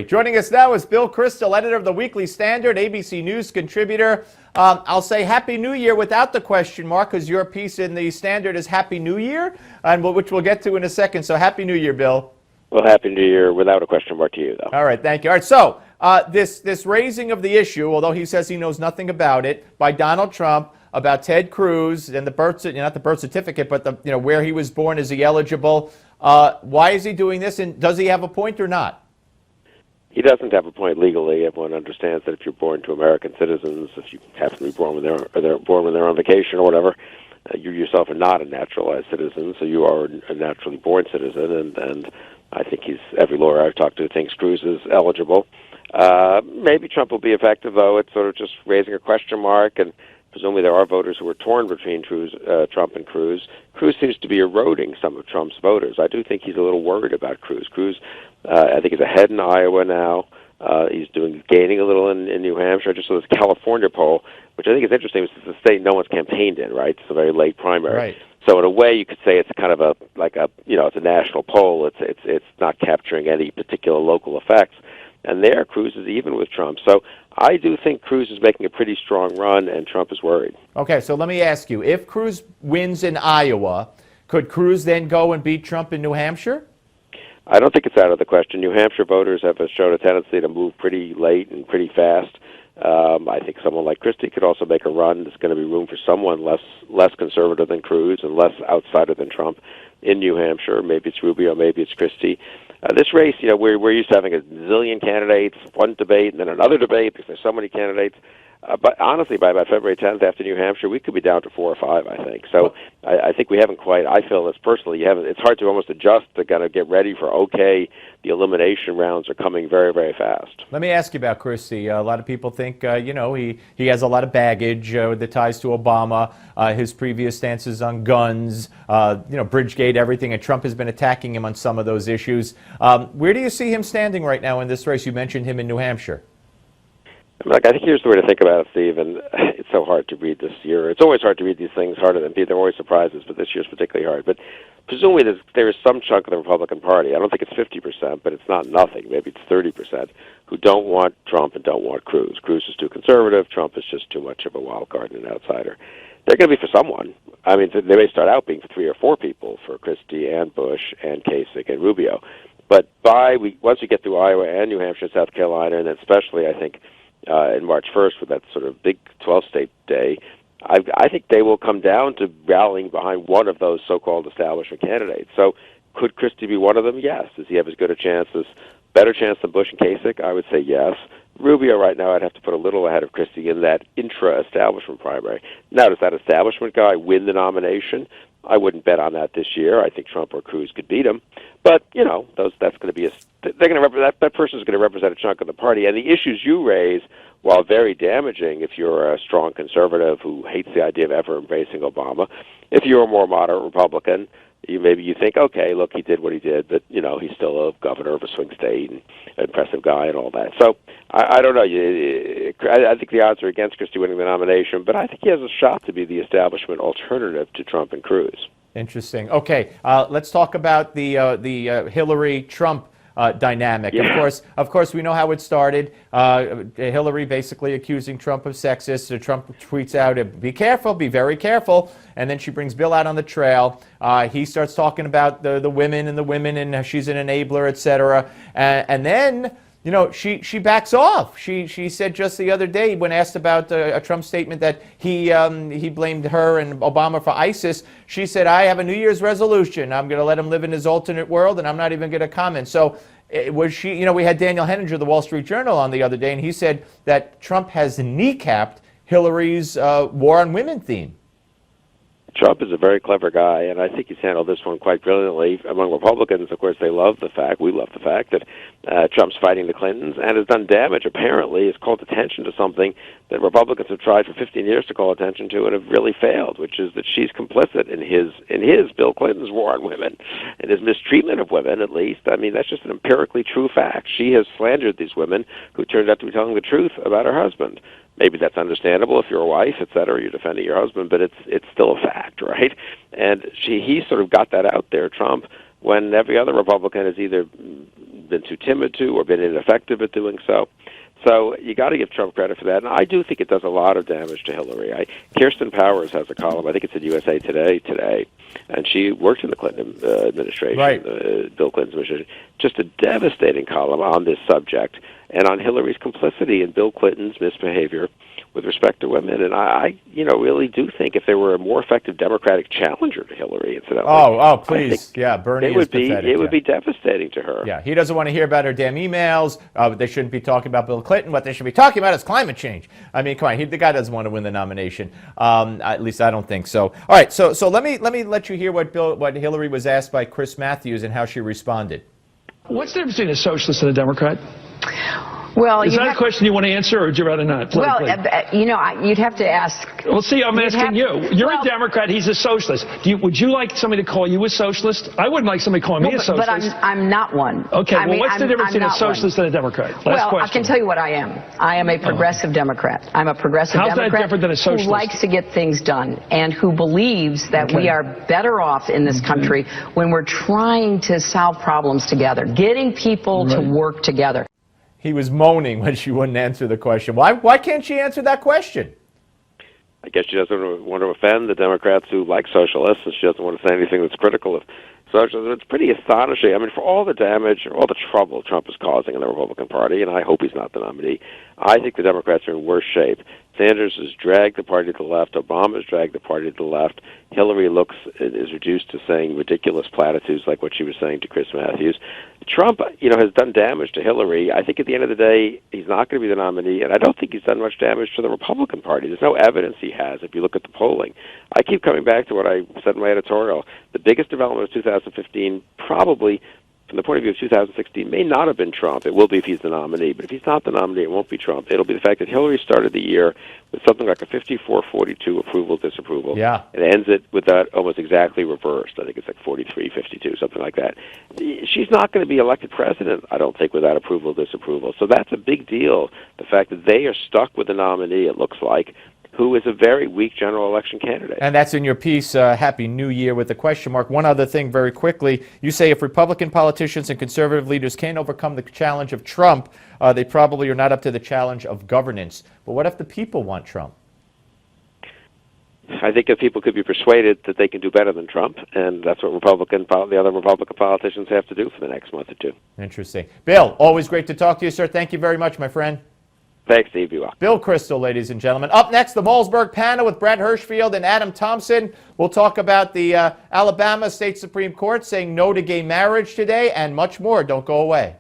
Joining us now is Bill Kristol, editor of the Weekly Standard, ABC News contributor. I'll say Happy New Year without the question mark, because your piece in the Standard is Happy New Year, and which we'll get to in a second. So Happy New Year, Bill. Well, Happy New Year without a question mark to you, though. All right, thank you. All right, so this raising of the issue, although he says he knows nothing about it, by Donald Trump about Ted Cruz and the not the birth certificate, but the where he was born, is he eligible? Why is he doing this, and does he have a point or not? He doesn't have a point legally. Everyone understands that if you're born to American citizens, if you happen to be born when they're born when they're on vacation or whatever, you yourself are not a naturalized citizen, so you are a naturally born citizen. And I think every lawyer I've talked to thinks Cruz is eligible. Maybe Trump will be effective, though. It's sort of just raising a question mark, and presumably there are voters who are torn between Trump and Cruz. Cruz seems to be eroding some of Trump's voters. I do think he's a little worried about Cruz. Cruz, I think, is ahead in Iowa now. He's gaining a little in New Hampshire. I just saw this California poll, which I think is interesting. It's a state no one's campaigned in, right? It's a very late primary. Right. So in a way, you could say it's kind of it's a national poll. It's not capturing any particular local effects. And there, Cruz is even with Trump. So I do think Cruz is making a pretty strong run, and Trump is worried. Okay, so let me ask you, if Cruz wins in Iowa, could Cruz then go and beat Trump in New Hampshire? I don't think it's out of the question. New Hampshire voters have shown a tendency to move pretty late and pretty fast. I think someone like Christie could also make a run. There's going to be room for someone less conservative than Cruz and less outsider than Trump in New Hampshire. Maybe it's Rubio, maybe it's Christie. This race, we're used to having a zillion candidates, one debate, and then another debate because there's so many candidates. But honestly, by about February 10th after New Hampshire, we could be down to 4 or 5, I think. So I think we haven't quite, I feel this personally, it's hard to almost adjust to kind of get ready for, okay, the elimination rounds are coming very, very fast. Let me ask you about Christie. A lot of people think, he has a lot of baggage that ties to Obama, his previous stances on guns, Bridgegate, everything, and Trump has been attacking him on some of those issues. Where do you see him standing right now in this race? You mentioned him in New Hampshire. I think here's the way to think about it, Steve, and it's so hard to read this year. It's always hard to read these things, harder than people. There are always surprises, but this year's particularly hard. But presumably there is some chunk of the Republican Party, I don't think it's 50%, but it's not nothing, maybe it's 30%, who don't want Trump and don't want Cruz. Cruz is too conservative, Trump is just too much of a wild card and an outsider. They're going to be for someone. I mean, they may start out being for 3 or 4 people, for Christie and Bush and Kasich and Rubio. But once we get through Iowa and New Hampshire and South Carolina, and especially, I think, in March 1st with that sort of big 12-state day, I think they will come down to rallying behind one of those so-called establishment candidates. So could Christie be one of them? Yes. Does he have as good a chance, better chance than Bush and Kasich? I would say yes. Rubio right now I'd have to put a little ahead of Christie in that intra-establishment primary. Now, does that establishment guy win the nomination? I wouldn't bet on that this year. I think Trump or Cruz could beat him. But, that's going to be that person is going to represent a chunk of the party. And the issues you raise, while very damaging if you're a strong conservative who hates the idea of ever embracing Obama, if you're a more moderate Republican, maybe you think, okay, look, he did what he did, but, he's still a governor of a swing state and an impressive guy and all that. So I don't know. I think the odds are against Christie winning the nomination, but I think he has a shot to be the establishment alternative to Trump and Cruz. Interesting. Okay, let's talk about the Hillary-Trump dynamic. Yeah. Of course, we know how it started. Hillary basically accusing Trump of sexist. So Trump tweets out, "Be careful, be very careful," and then she brings Bill out on the trail. He starts talking about the women and she's an enabler, etc. And then, she backs off. She said just the other day when asked about a Trump statement that he blamed her and Obama for ISIS, she said, "I have a New Year's resolution. I'm going to let him live in his alternate world, and I'm not even going to comment." So was she? We had Daniel Henninger of the Wall Street Journal on the other day, and he said that Trump has kneecapped Hillary's war on women theme. Trump is a very clever guy, and I think he's handled this one quite brilliantly. Among Republicans, of course, we love the fact that Trump's fighting the Clintons and has done damage, apparently, has called attention to something that Republicans have tried for 15 years to call attention to and have really failed, which is that she's complicit in his Bill Clinton's war on women, and his mistreatment of women, at least. I mean, that's just an empirically true fact. She has slandered these women who turned out to be telling the truth about her husband. Maybe that's understandable if you're a wife, et cetera, you're defending your husband, but it's still a fact, right? And he sort of got that out there, Trump, when every other Republican has either been too timid to or been ineffective at doing so. So you got to give Trump credit for that, and I do think it does a lot of damage to Hillary. Kirsten Powers has a column, I think it's in USA Today, and she worked in the Clinton administration, right. Bill Clinton's administration. Just a devastating column on this subject and on Hillary's complicity in Bill Clinton's misbehavior with respect to women. And I really do think if there were a more effective Democratic challenger to Hillary, incidentally. Oh, please. Yeah, Bernie it would be pathetic, it would be devastating to her. Yeah, he doesn't want to hear about her damn emails. They shouldn't be talking about Bill Clinton. What they should be talking about is climate change. I mean, come on, the guy doesn't want to win the nomination. At least I don't think so. All right, so let me let you hear what Hillary was asked by Chris Matthews and how she responded. What's the difference between a socialist and a Democrat? Well, is that a question you want to answer, or would you rather not? Well, you'd have to ask. Well, see, I'm asking you. You're a Democrat. He's a socialist. Would you like somebody to call you a socialist? I wouldn't like somebody calling me a socialist. But I'm not one. Okay. Well, what's the difference between a socialist and a Democrat? Last question. I can tell you what I am. I am a progressive Democrat. I'm a progressive Democrat. How's that different than a socialist? Who likes to get things done and who believes that we are better off in this country when we're trying to solve problems together, getting people to work together. He was moaning when she wouldn't answer the question. Why can't she answer that question? I guess she doesn't want to offend the Democrats who like socialists, and she doesn't want to say anything that's critical of socialism. It's pretty astonishing. I mean, for all the damage or all the trouble Trump is causing in the Republican Party, and I hope he's not the nominee, I think the Democrats are in worse shape. Sanders has dragged the party to the left. Obama has dragged the party to the left. Hillary is reduced to saying ridiculous platitudes like what she was saying to Chris Matthews. Trump, has done damage to Hillary. I think at the end of the day, he's not going to be the nominee, and I don't think he's done much damage to the Republican Party. There's no evidence he has if you look at the polling. I keep coming back to what I said in my editorial. The biggest development of 2015 probably, from the point of view of 2016, may not have been Trump. It will be if he's the nominee. But if he's not the nominee, it won't be Trump. It'll be the fact that Hillary started the year with something like a 54-42 approval-disapproval. Yeah. And ends it with that almost exactly reversed. I think it's like 43-52, something like that. She's not going to be elected president, I don't think, without approval-disapproval. So that's a big deal, the fact that they are stuck with the nominee, it looks like, who is a very weak general election candidate. And that's in your piece, Happy New Year with a question mark. One other thing very quickly. You say if Republican politicians and conservative leaders can't overcome the challenge of Trump, they probably are not up to the challenge of governance. But what if the people want Trump? I think if people could be persuaded that they can do better than Trump, and that's what the other Republican politicians have to do for the next month or two. Interesting. Bill, always great to talk to you, sir. Thank you very much, my friend. Thanks, Steve. You are. Bill Kristol, ladies and gentlemen. Up next, the Malzberg panel with Brett Hirschfield and Adam Thompson. We'll talk about the Alabama State Supreme Court saying no to gay marriage today and much more. Don't go away.